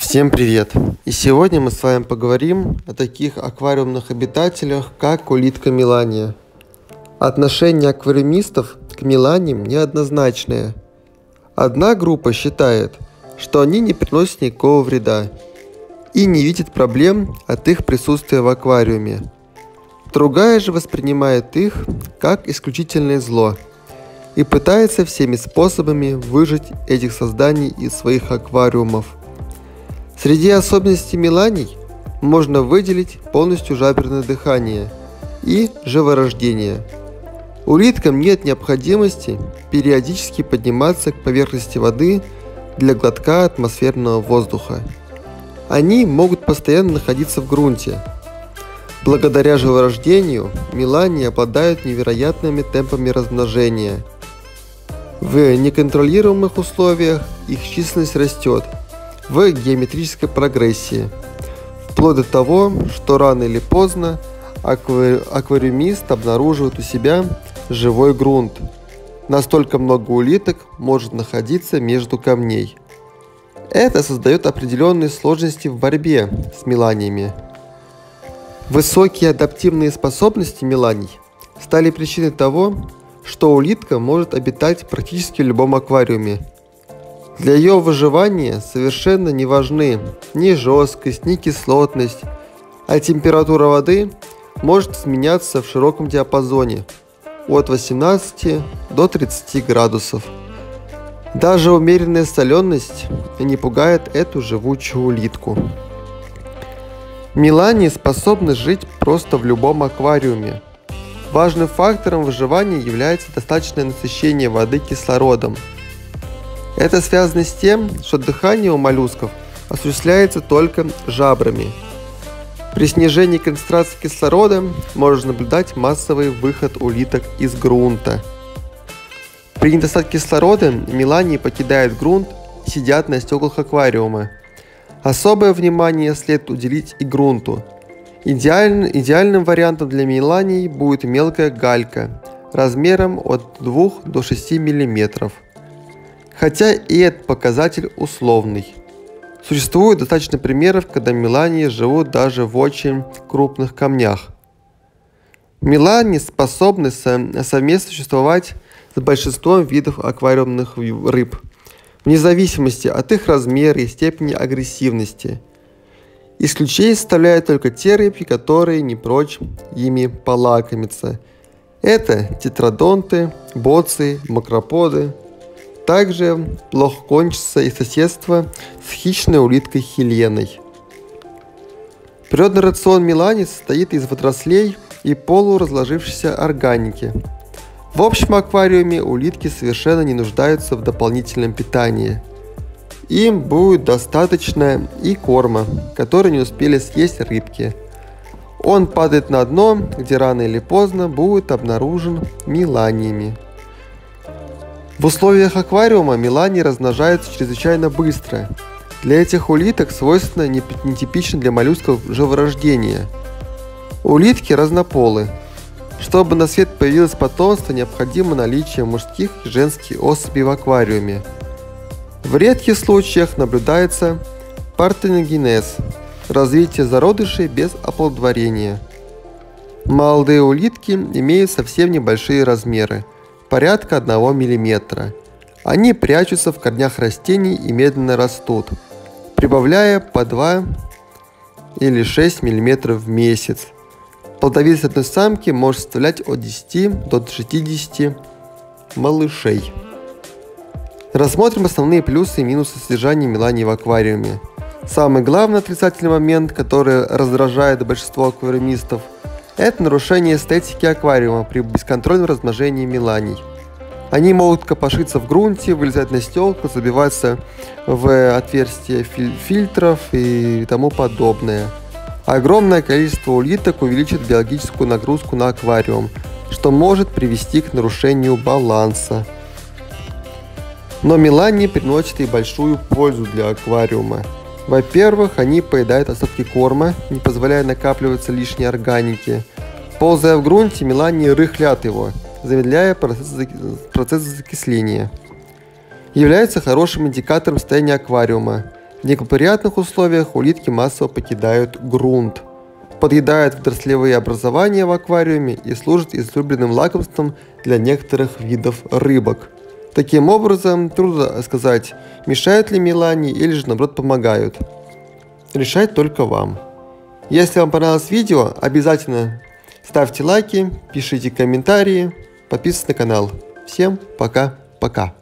Всем привет! И сегодня мы с вами поговорим о таких аквариумных обитателях, как улитка Мелания. Отношение аквариумистов к меланиям неоднозначное. Одна группа считает, что они не приносят никакого вреда и не видит проблем от их присутствия в аквариуме. Другая же воспринимает их как исключительное зло и пытается всеми способами выжать этих созданий из своих аквариумов. Среди особенностей меланий можно выделить полностью жаберное дыхание и живорождение. Улиткам нет необходимости периодически подниматься к поверхности воды для глотка атмосферного воздуха. Они могут постоянно находиться в грунте. Благодаря живорождению мелании обладают невероятными темпами размножения. В неконтролируемых условиях их численность растет в геометрической прогрессии, вплоть до того, что рано или поздно аквариумист обнаруживает у себя живой грунт. Настолько много улиток может находиться между камней. Это создает определенные сложности в борьбе с меланиями. Высокие адаптивные способности меланий стали причиной того, что улитка может обитать практически в любом аквариуме. Для ее выживания совершенно не важны ни жесткость, ни кислотность, а температура воды может изменяться в широком диапазоне от 18 до 30 градусов. Даже умеренная соленость не пугает эту живучую улитку. Мелании способны жить просто в любом аквариуме. Важным фактором выживания является достаточное насыщение воды кислородом. Это связано с тем, что дыхание у моллюсков осуществляется только жабрами. При снижении концентрации кислорода можно наблюдать массовый выход улиток из грунта. При недостатке кислорода мелании покидают грунт и сидят на стеклах аквариума. Особое внимание следует уделить и грунту. Идеальным вариантом для меланий будет мелкая галька размером от 2 до 6 мм. Хотя и этот показатель условный. Существует достаточно примеров, когда мелании живут даже в очень крупных камнях. Мелании способны совместно существовать с большинством видов аквариумных рыб, вне зависимости от их размера и степени агрессивности. Исключение составляют только те рыбки, которые не прочь ими полакомиться. Это тетродонты, боции, макроподы. Также плохо кончится и соседство с хищной улиткой хиленой. Природный рацион меланий состоит из водорослей и полуразложившейся органики. В общем аквариуме улитки совершенно не нуждаются в дополнительном питании. Им будет достаточно и корма, который не успели съесть рыбки. Он падает на дно, где рано или поздно будет обнаружен меланиями. В условиях аквариума мелании размножаются чрезвычайно быстро. Для этих улиток свойственно нетипично для моллюсков живорождение. Улитки разнополы. Чтобы на свет появилось потомство, необходимо наличие мужских и женских особей в аквариуме. В редких случаях наблюдается партеногенез – развитие зародышей без оплодотворения. Молодые улитки имеют совсем небольшие размеры – порядка 1 мм. Они прячутся в корнях растений и медленно растут, прибавляя по 2 или 6 мм в месяц. Плодовитость одной самки может составлять от 10 до 60 малышей. Рассмотрим основные плюсы и минусы содержания меланий в аквариуме. Самый главный отрицательный момент, который раздражает большинство аквариумистов, это нарушение эстетики аквариума при бесконтрольном размножении меланий. Они могут копошиться в грунте, вылезать на стекла, забиваться в отверстия фильтров и тому подобное. Огромное количество улиток увеличит биологическую нагрузку на аквариум, что может привести к нарушению баланса. Но мелании приносят и большую пользу для аквариума. Во-первых, они поедают остатки корма, не позволяя накапливаться лишней органики. Ползая в грунте, мелании рыхлят его, замедляя процесс закисления. Являются хорошим индикатором состояния аквариума. В неблагоприятных условиях улитки массово покидают грунт, подъедают водорослевые образования в аквариуме и служат излюбленным лакомством для некоторых видов рыбок. Таким образом, трудно сказать, мешают ли мелании или же наоборот помогают. Решать только вам. Если вам понравилось видео, обязательно ставьте лайки, пишите комментарии, подписывайтесь на канал. Всем пока-пока.